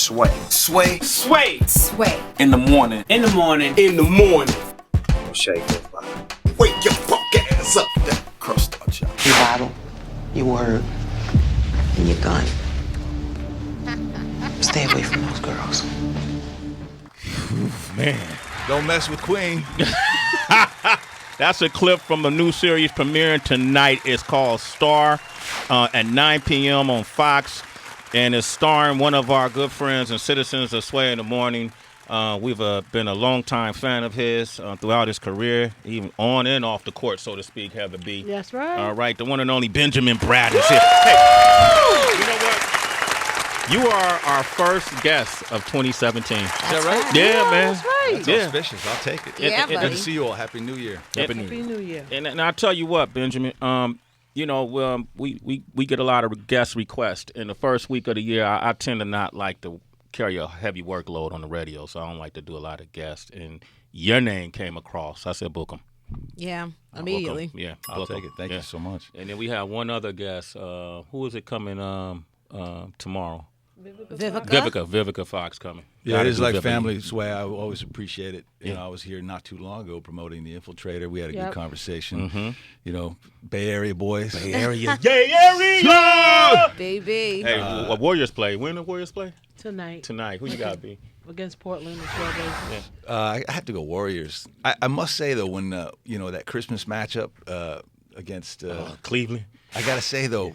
Sway. Sway. Sway. Sway. In the morning. In the morning. In the morning. Shake goes by. Wake your punk ass up. That crust out y'all. Your Bible, your word, and your gun. Stay away from those girls. Man. Don't mess with Queen. That's a clip from a new series premiering tonight. It's called Star at 9 p.m. on Fox. And it's starring one of our good friends and citizens of Sway in the Morning. We've been a long-time fan of his throughout his career, even on and off the court, so to speak, Heather B. That's right. All right, the one and only Benjamin Bratt is here. Hey, you know what? You are our first guest of 2017. Is that right? Yeah, man. That's right. That's auspicious. I'll take it. Yeah, Good buddy. to see you all. Happy New Year. Happy New Year. And I'll tell you what, Benjamin, we get a lot of guest requests. In the first week of the year, I tend to not like to carry a heavy workload on the radio, so I don't like to do a lot of guests. And your name came across. I said, book 'em. Yeah, immediately. Yeah, I'll take it. Thank you so much. And then we have one other guest. Who is it coming tomorrow? Vivica Fox coming. Yeah, it is like family, Sway. I always appreciate it. You know, I was here not too long ago promoting The Infiltrator. We had a good conversation. Mm-hmm. You know, Bay Area boys. Bay Area. Bay Area! Baby. Hey, Warriors play. When the Warriors play? Tonight. Tonight. Who you got, B? Against Portland and Trailblazers. I have to go Warriors. I must say, though, when, that Christmas matchup against Cleveland. I got to say, though,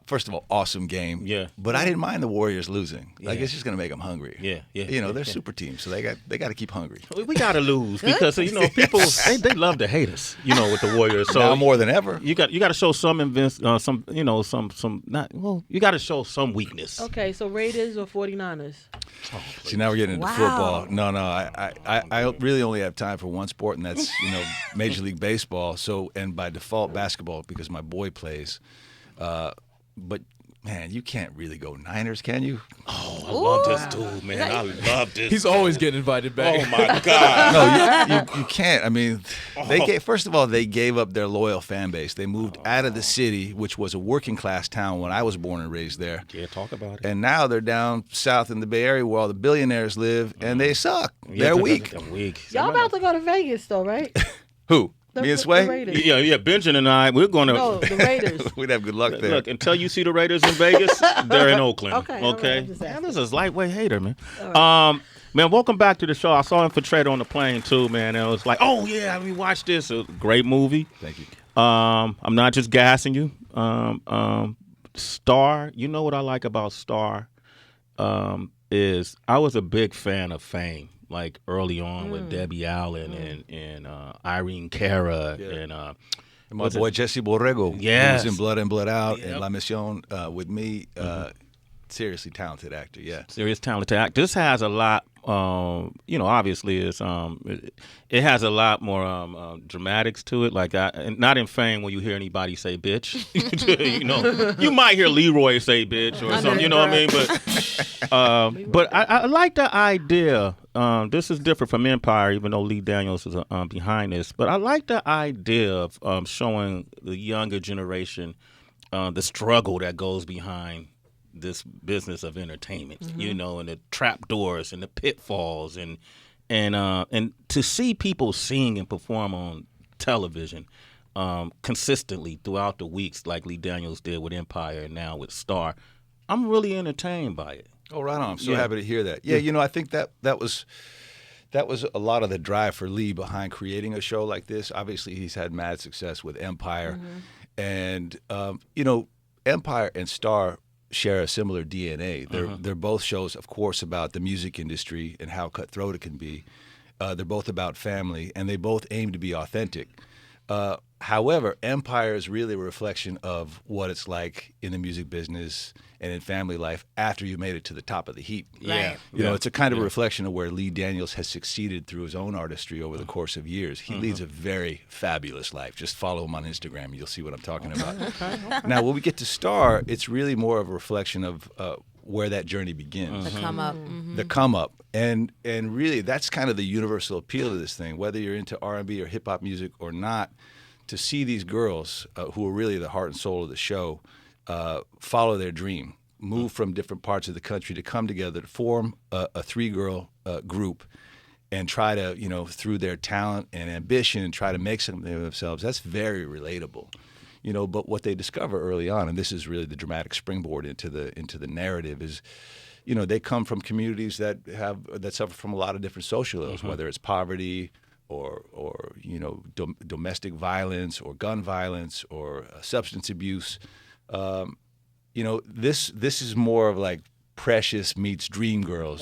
first of all, awesome game. Yeah. But I didn't mind the Warriors losing. Like, Yeah. it's just going to make them hungry. Yeah. They're super teams, so they got to keep hungry. We got to lose because people they love to hate us, with the Warriors. So now more than ever. You got to show some you got to show some weakness. Okay, so Raiders or 49ers? See, now we're getting into football. No, I really only have time for one sport, and that's Major League Baseball. So, and by default, basketball because my boy plays. But man, you can't really go Niners, can you? Oh, I love this dude, man. I love this. He's always getting invited back. Oh my God. No, you can't. I mean, first of all, they gave up their loyal fan base. They moved out of the city, which was a working class town when I was born and raised there. Yeah, talk about it. And now they're down south in the Bay Area where all the billionaires live, and they suck. They're weak. They're weak. Y'all about to go to Vegas, though, right? Who? Me and Sway? The Raiders. Yeah. Benjamin and I, we're going to. No, the Raiders. We'd have good luck there. Look, until you see the Raiders in Vegas, they're in Oakland. Okay. Okay. Right, Man, this is lightweight hater, man. Right. Man, welcome back to the show. I saw Infiltrator on the plane too, man. And it was like, oh yeah, let me watch this. A great movie. Thank you. I'm not just gassing you. Star. You know what I like about Star? Is I was a big fan of Fame. Like early on with Debbie Allen and Irene Cara and my boy Jesse Borrego. Yes. He was in Blood In, Blood Out and La Mission with me. Seriously talented actor, yeah. Serious talented actor. This has a lot, obviously it has a lot more dramatics to it. Like not in Fame when you hear anybody say bitch. You might hear Leroy say bitch or something, you know what I mean? But I like the idea. This is different from Empire, even though Lee Daniels is behind this. But I like the idea of showing the younger generation the struggle that goes behind this business of entertainment, and the trap doors and the pitfalls and to see people sing and perform on television consistently throughout the weeks like Lee Daniels did with Empire and now with Star, I'm really entertained by it. Oh, right on. I'm so happy to hear that. Yeah, I think that was a lot of the drive for Lee behind creating a show like this. Obviously, he's had mad success with Empire. And, Empire and Star share a similar DNA. They're both shows, of course, about the music industry and how cutthroat it can be. They're both about family, and they both aim to be authentic. However, Empire is really a reflection of what it's like in the music business and in family life after you made it to the top of the heap. Right. It's a kind of a reflection of where Lee Daniels has succeeded through his own artistry over the course of years. He leads a very fabulous life. Just follow him on Instagram and you'll see what I'm talking about. Now, when we get to Star, it's really more of a reflection of where that journey begins. The come up. The come up. And really, that's kind of the universal appeal of this thing, whether you're into R&B or hip-hop music or not, to see these girls who are really the heart and soul of the show follow their dream. move from different parts of the country to come together to form a three-girl group and try to, through their talent and ambition, try to make something of themselves. That's very relatable. But what they discover early on, and this is really the dramatic springboard into the narrative, is, they come from communities that suffer from a lot of different social ills, whether it's poverty or domestic violence or gun violence or substance abuse. This is more of like Precious meets Dreamgirls,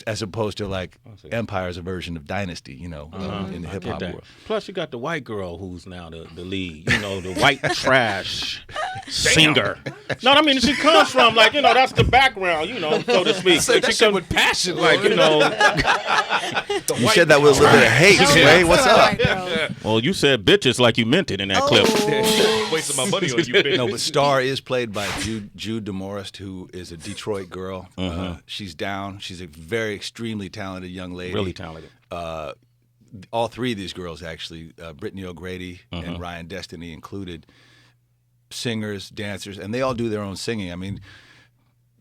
as opposed to like Empire's a version of Dynasty, in the hip hop world. Plus, you got the white girl who's now the lead, the white trash singer. No, I mean she comes from like that's the background, so to speak. Say that shit with passion, like You said that with a little bit of hate, Sway. What's up? Well, you said bitches like you meant it in that clip. Wasting my money on you, bitch. No, but Star is played by Jude DeMorest, who is a Detroit girl. She's down. She's a very extremely talented young lady. Really talented. All three of these girls, actually, Brittany O'Grady and Ryan Destiny included, singers, dancers, and they all do their own singing. I mean,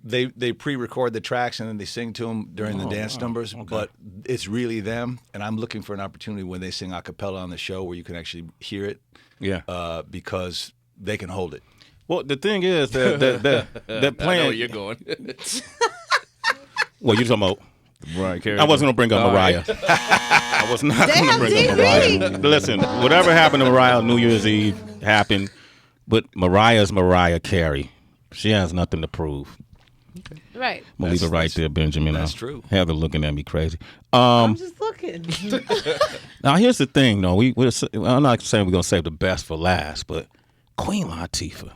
they pre-record the tracks and then they sing to them during the dance numbers, but it's really them. And I'm looking for an opportunity when they sing a cappella on the show where you can actually hear it. Yeah. Because they can hold it. Well, the thing is that playing. I know where you're going. Well, you're talking about Mariah Carey. I wasn't going to bring up Mariah. I was not going to bring up Mariah. Listen, whatever happened to Mariah on New Year's Eve happened, but Mariah's Mariah Carey. She has nothing to prove. Right. I'm going to leave it right there, Benjamin. That's true. Heather looking at me crazy. I'm just looking. Now, here's the thing, though. I'm not saying we're going to save the best for last, but Queen Latifah.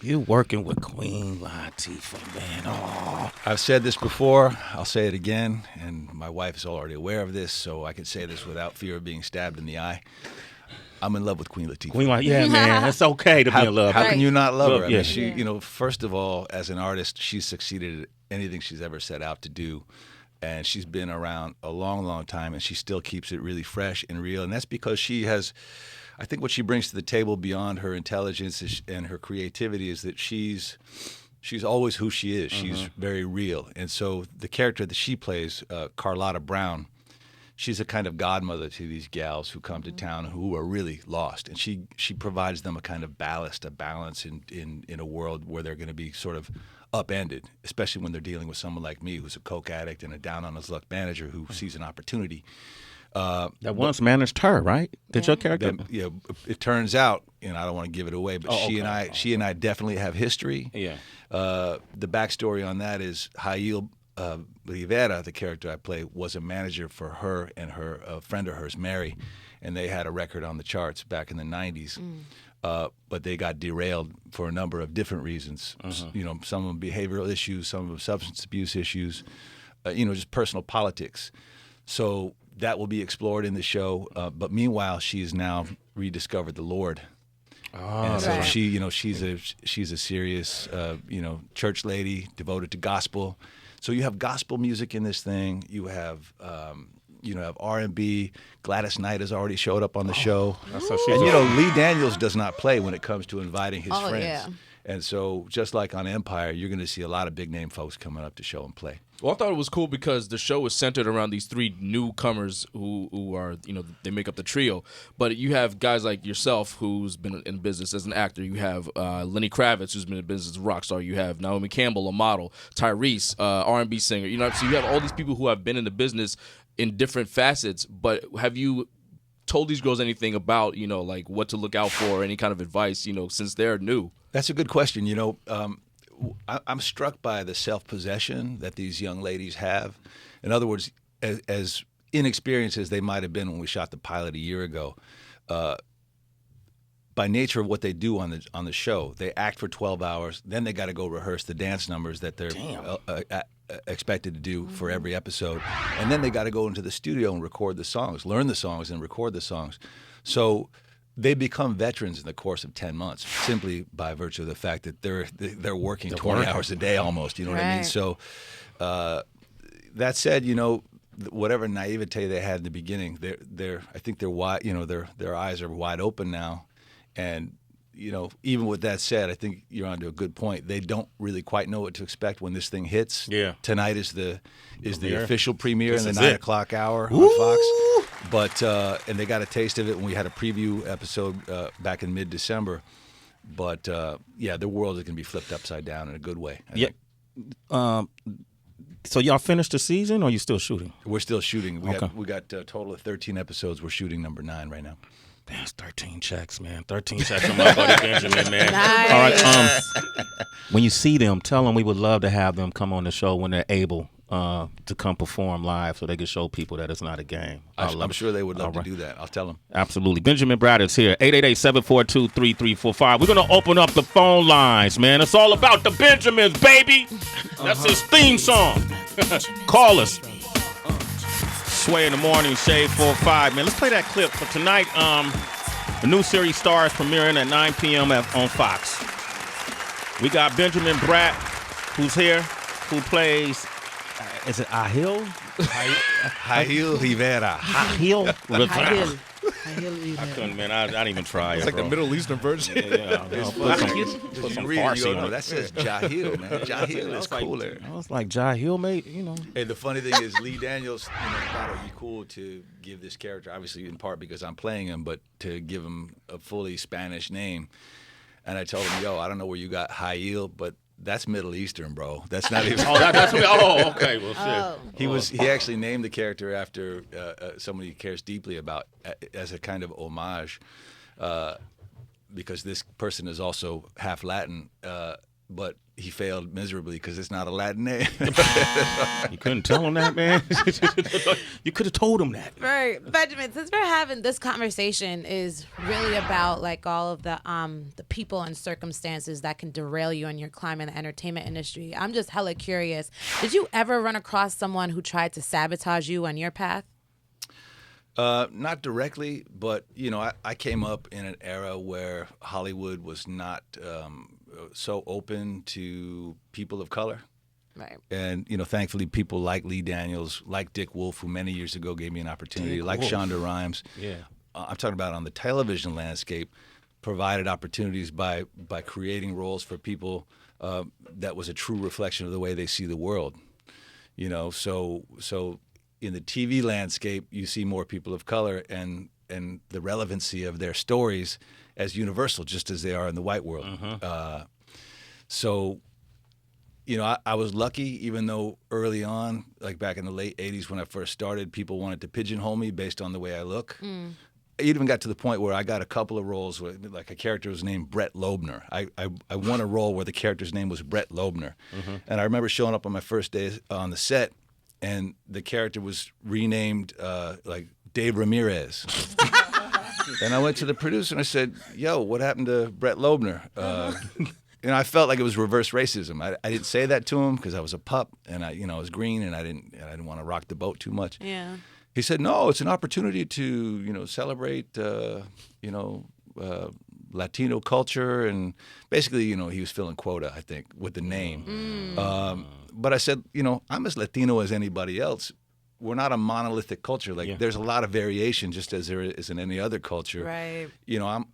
You're working with Queen Latifah, man. Oh. I've said this before. I'll say it again, and my wife is already aware of this, so I can say this without fear of being stabbed in the eye. I'm in love with Queen Latifah. Yeah, man. It's okay to be in love. How can you not love her? I Yeah. mean, she, first of all, as an artist, she's succeeded at anything she's ever set out to do. And she's been around a long, long time, and she still keeps it really fresh and real. And that's because she has, I think what she brings to the table beyond her intelligence and her creativity is that she's always who she is. She's very real. And so the character that she plays, Carlotta Brown, she's a kind of godmother to these gals who come to town who are really lost. And she provides them a kind of ballast, a balance in a world where they're going to be sort of upended, especially when they're dealing with someone like me who's a coke addict and a down-on-his-luck manager who sees an opportunity. That once managed her, right? Did your character? It turns out, and I don't want to give it away, but she and I definitely have history. Yeah. The backstory on that is Jail Rivera, the character I play, was a manager for her and a friend of hers, Mary, and they had a record on the charts back in the 90s. But they got derailed for a number of different reasons. Some of them behavioral issues, some of them substance abuse issues, just personal politics. So that will be explored in the show. But meanwhile, she's now rediscovered the Lord. And so she's a serious, church lady devoted to gospel. So you have gospel music in this thing. You have R&B. Gladys Knight has already showed up on the show. And Lee Daniels does not play when it comes to inviting his friends. Yeah. And so just like on Empire, you're going to see a lot of big name folks coming up to show and play. Well, I thought it was cool because the show is centered around these three newcomers who are, they make up the trio. But you have guys like yourself who's been in business as an actor. You have Lenny Kravitz, who's been in business as a rock star. You have Naomi Campbell, a model. Tyrese, R&B singer. So you have all these people who have been in the business in different facets. But have you told these girls anything about, like what to look out for, any kind of advice, since they're new? That's a good question. I'm struck by the self-possession that these young ladies have. In other words, as inexperienced as they might have been when we shot the pilot a year ago, by nature of what they do on the show, they act for 12 hours, then they got to go rehearse the dance numbers that they're expected to do for every episode, and then they got to go into the studio and record the songs, learn the songs, and record the songs. So they become veterans in the course of 10 months simply by virtue of the fact that they're working 20 hours a day almost. You know what I mean? So that said, whatever naivete they had in the beginning, I think they're wide. Their eyes are wide open now, and even with that said, I think you're onto a good point. They don't really quite know what to expect when this thing hits. Yeah. Tonight is the Premiere. official premiere This in the is 9 it. o'clock hour on Fox. But and they got a taste of it when we had a preview episode back in mid-December. But the world is going to be flipped upside down in a good way. I think. So y'all finished the season, or you still shooting? We're still shooting. Okay. We got a total of 13 episodes. We're shooting number 9 right now. That's 13 checks, man. 13 checks on my buddy Benjamin, man. Nice. All right. When you see them, tell them we would love to have them come on the show when they're able to come perform live, so they can show people that it's not a game. I'm sure they would love to right. do that. I'll tell them. Absolutely. Benjamin Bratt is here. 888-742-3345. We're going to open up the phone lines, man. It's all about the Benjamins, baby. That's his theme song. Call us. Sway in the morning, Shade 4-5. Man, let's play that clip for tonight. The new series Stars premiering at 9 p.m. on Fox. We got Benjamin Bratt, who's here, who plays, is it Ahil? Ahil Rivera. Ahil Rivera. I hear I couldn't, man. I didn't even try. It's like the Middle Eastern version. Put some You read it, Farsi you go, on no, it. that says Jahil, man. Jahil is cooler. I was like, Jahil, mate, And the funny thing is, Lee Daniels thought it would be cool to give this character, obviously in part because I'm playing him, but to give him a fully Spanish name. And I told him, yo, I don't know where you got Hail, but that's Middle Eastern, bro. That's not even. that's me. Oh, okay. Well, shit. He actually named the character after somebody he cares deeply about as a kind of homage, because this person is also half Latin, but he failed miserably because it's not a Latin name. You couldn't tell him that, man. You could have told him that. Right, Benjamin. Since we're having this conversation, is really about like all of the people and circumstances that can derail you in your climb in the entertainment industry. I'm just hella curious. Did you ever run across someone who tried to sabotage you on your path? Not directly, but I came up in an era where Hollywood was not so open to people of color. Right. And, thankfully people like Lee Daniels, like Dick Wolf, who many years ago gave me an opportunity, like Shonda Rhimes. Yeah. I'm talking about on the television landscape, provided opportunities by creating roles for people that was a true reflection of the way they see the world. So in the TV landscape, you see more people of color and the relevancy of their stories as universal, just as they are in the white world. So, I was lucky, even though early on, like back in the late 80s when I first started, people wanted to pigeonhole me based on the way I look. It even got to the point where I got a couple of roles where, like, a character was named Brett Loebner. I won a role where the character's name was Brett Loebner. And I remember showing up on my first day on the set, and the character was renamed like Dave Ramirez. And I went to the producer and I said, yo, what happened to Brett Loebner? I felt like it was reverse racism. I didn't say that to him because I was a pup and I was green and I didn't want to rock the boat too much. Yeah. He said, no, it's an opportunity to, celebrate, Latino culture. And basically, he was filling quota, I think, with the name. But I said, I'm as Latino as anybody else. We're not a monolithic culture. There's a lot of variation, just as there is in any other culture. Right.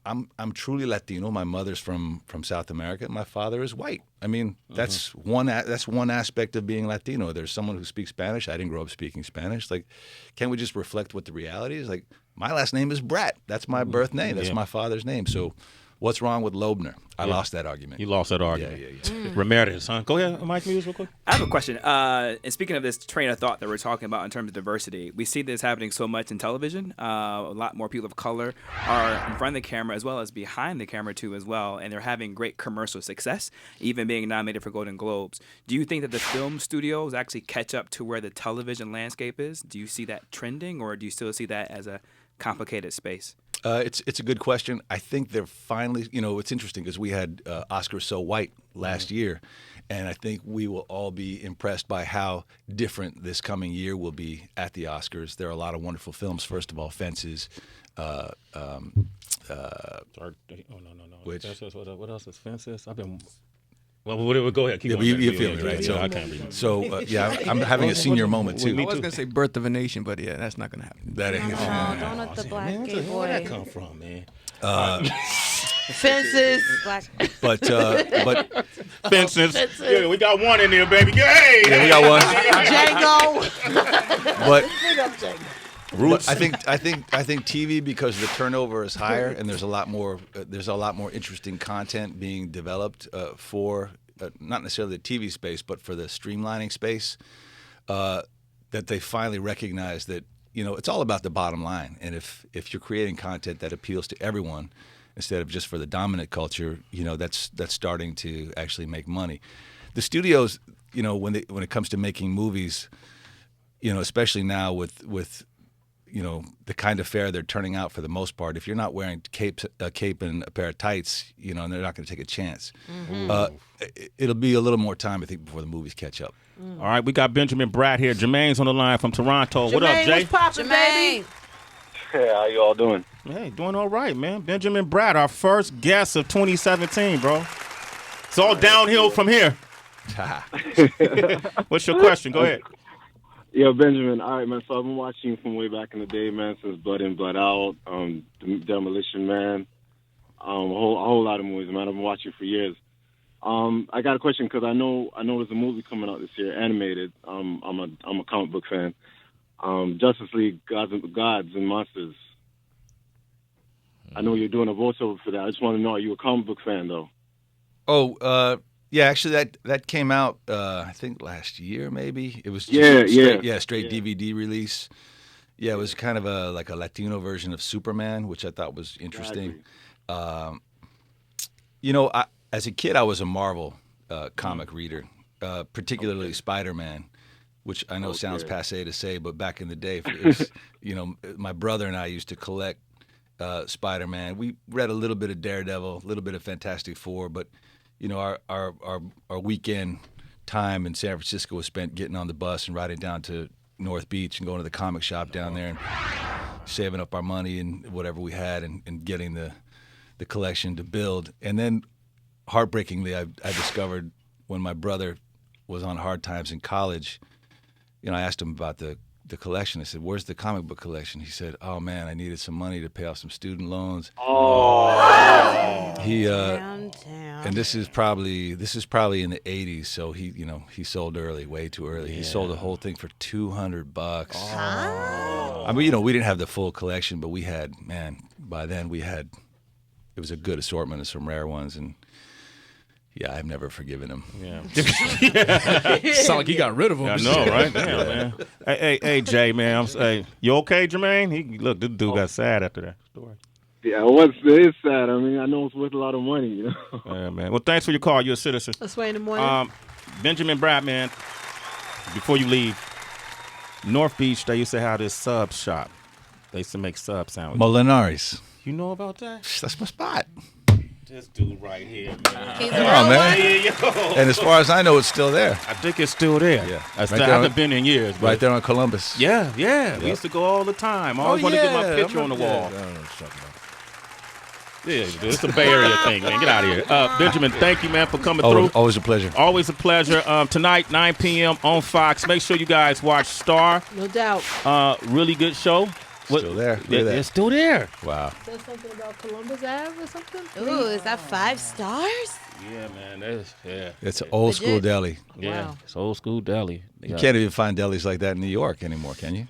I'm truly Latino. My mother's from South America. My father is white. I mean, that's one aspect of being Latino. There's someone who speaks Spanish. I didn't grow up speaking Spanish. Can't we just reflect what the reality is? My last name is Bratt. That's my birth name. That's my father's name. So, what's wrong with Loebner? I lost that argument. You lost that argument. Yeah. Ramirez, huh? Go ahead, Mike Muse, real quick. I have a question. And speaking of this train of thought that we're talking about in terms of diversity, we see this happening so much in television. A lot more people of color are in front of the camera as well as behind the camera too as well, and they're having great commercial success, even being nominated for Golden Globes. Do you think that the film studios actually catch up to where the television landscape is? Do you see that trending, or do you still see that as a complicated space? It's a good question. I think they're finally, it's interesting because we had Oscars So White last year, and I think we will all be impressed by how different this coming year will be at the Oscars. There are a lot of wonderful films. First of all, Fences. Oh, no. Which? What else is Fences? I've been... Well, go ahead. Keep going. You feel me, right? So, I can't read. So, I'm having a senior moment, too. I was going to say Birth of a Nation, but yeah, that's not going to happen. That ain't Don't let the black gay Where'd that boy. come from, man? Fences. But Fences. Yeah, we got one in there, baby. Hey, yeah, we got one. Django. But Big up Django. Roots. I think TV, because the turnover is higher and there's a lot more interesting content being developed for not necessarily the TV space, but for the streamlining space. That they finally recognize that it's all about the bottom line, and if you're creating content that appeals to everyone instead of just for the dominant culture, that's starting to actually make money. The studios, when it comes to making movies, especially now with the kind of fare they're turning out for the most part. If you're not wearing a cape and a pair of tights, and they're not going to take a chance. Mm-hmm. It'll be a little more time, I think, before the movies catch up. All right, we got Benjamin Bratt here. Jermaine's on the line from Toronto. Jermaine, what up, Jay? What's poppin', baby? Hey, how you all doing? Hey, doing all right, man. Benjamin Bratt, our first guest of 2017, bro. It's all downhill from here. What's your question? Go ahead. Yo, Benjamin. All right, man. So I've been watching you from way back in the day, man, since Blood In, Blood Out, Demolition Man, a whole lot of movies, man. I've been watching for years. I got a question because I know there's a movie coming out this year, animated. I'm a comic book fan. Justice League, Gods and Monsters. I know you're doing a voiceover for that. I just want to know, are you a comic book fan though? Oh, yeah. Actually, that came out I think last year, maybe. It was just straight DVD release. Yeah, it was kind of like a Latino version of Superman, which I thought was interesting. As a kid, I was a Marvel comic reader, particularly Spider-Man, which I know sounds passé to say, but back in the day, it was, my brother and I used to collect Spider-Man. We read a little bit of Daredevil, a little bit of Fantastic Four, but our weekend time in San Francisco was spent getting on the bus and riding down to North Beach and going to the comic shop down there and saving up our money and whatever we had and getting the collection to build. And then, heartbreakingly, I discovered when my brother was on hard times in college, I asked him about the collection. I said, "Where's the comic book collection?" He said, "Oh man, I needed some money to pay off some student loans." He and this is probably in the 80s, so he sold early, way too early. Yeah. He sold the whole thing for $200. I mean, we didn't have the full collection, but we had, by then it was a good assortment of some rare ones, and yeah, I've never forgiven him. Yeah. Sound like he got rid of him. I know, right? Damn, man. Hey, Jay, man. You okay, Jermaine? Look, this dude got sad after that story. Yeah, it is sad. I mean, I know it's worth a lot of money, Yeah, man. Well, thanks for your call. You're a citizen. Let's wait in the morning. Benjamin Bratt, man, before you leave, North Beach, they used to have this sub shop. They used to make sub sandwiches. Molinari's. You know about that? That's my spot. This dude right here, man. Come on, man. And as far as I know, it's still there. I think it's still there. Yeah. I haven't been in years. Right there on Columbus. Yeah. We used to go all the time. I always want to get my picture on the wall. Yeah, it's a Bay Area thing, man. Get out of here. Benjamin, thank you, man, for coming through. Always a pleasure. Always a pleasure. Tonight, 9 p.m. on Fox. Make sure you guys watch Star. No doubt. Really good show. Still there. It's still there. Wow. Is that something about Columbus Ave or something? Ooh, is that 5 stars? Yeah, man. It's an old school deli. Yeah, Wow. it's old school deli. You can't even find delis like that in New York anymore, can you?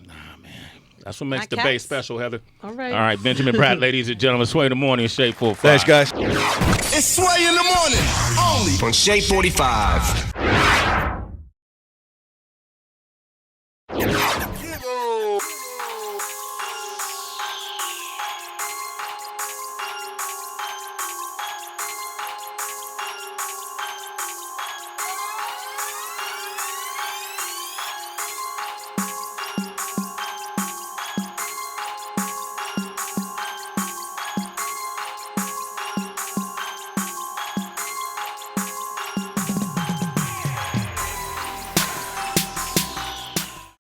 That's what makes Not the cats. Bay special, Heather. All right. All right, Benjamin Bratt, ladies and gentlemen. Sway in the morning, Shade 45. Thanks, guys. It's Sway in the morning, only On Shade 45.